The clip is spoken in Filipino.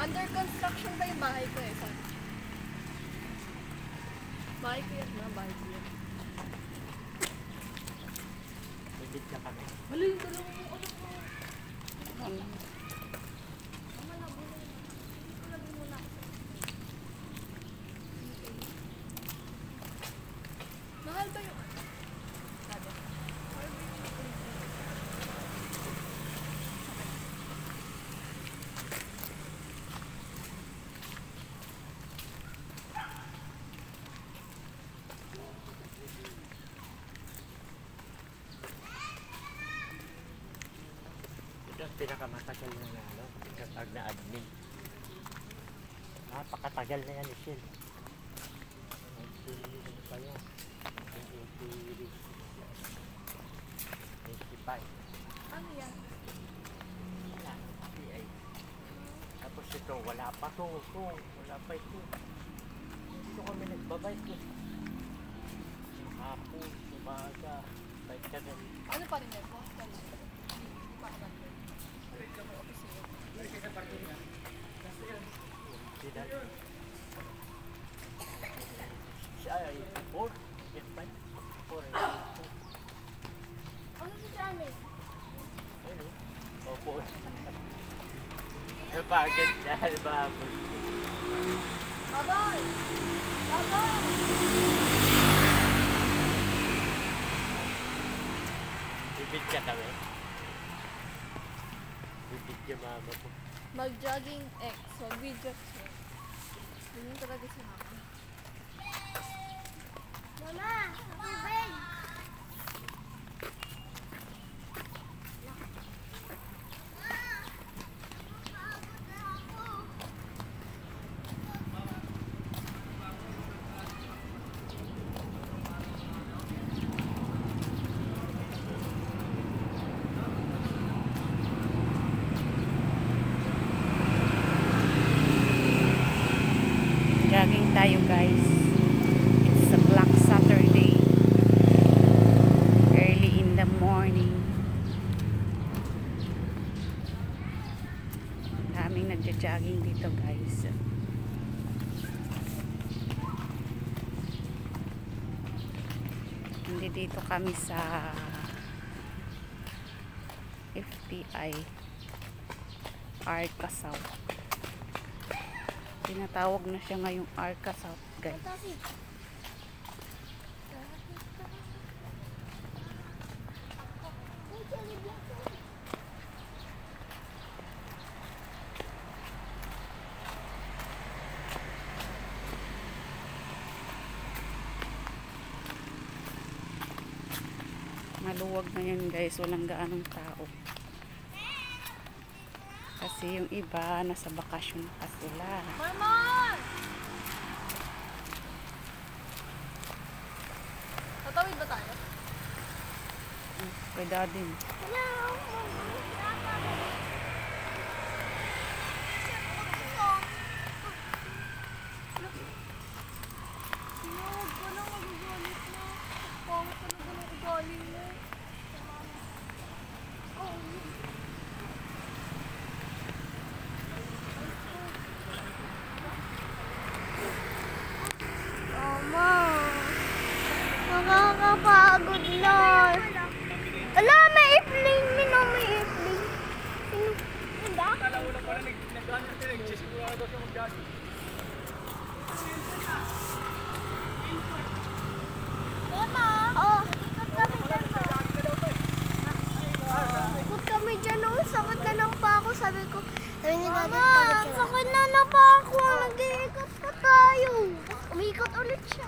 Under construction ba yung bahay ko eh? Sorry. Bahay ko yan na, bahay ko yan. Bibit ka kami. Halay, tulungan mo ako po. Ano? Mahal ba yung... Ito ang pinakamatagal na pinatag na admin. Napakatagal na yan, Michelle. 85. Ano yan? Wala. PI. Tapos ito, wala pa to. Wala pa ito. Dito kami nagbabike eh. Hapon, umaga, bike ka rin. Ano pa rin yan? Post ka lang. Hindi pa ako nandun. May opisina. Sila. Siya ay 4. Yes, 5. 4. Ano si Janet? Ayun o. Opo. Napagod siya. Napagod. Babay! Babay! Bibid ka kami. Bibid ka mama ko. Mag-jogging X. So, video ko. Ganyan talaga si mama. Mama! Tubig! Jogging tayo guys. It's a Black Saturday. Early in the morning. Daming nagja-jogging dito guys. Hindi dito kami sa FPI Arca South. Tinatawag na siya ngayong Arca South guys. Maluwag na yan guys, walang gaanong tao. Kasi yung iba nasa bakasyon pa sila. Mama! Tatawid ba tayo? Pwede din. Hello! Huwag ka lang magagalit na. Pangit ka na ng ugali mo. Mama! Nakakapagod na. Ala, may airplane. May airplane. Hindi? Kala ko lang pala nag-ano sila, nagsisigurado daw siya mag-jogging. Mama! Oh, ikot kami dyan. Oh, sakit na ng pa ako. Sabi ni Mama, sakit na pa ako. Nag-iikot pa tayo. Umiikot ulit siya.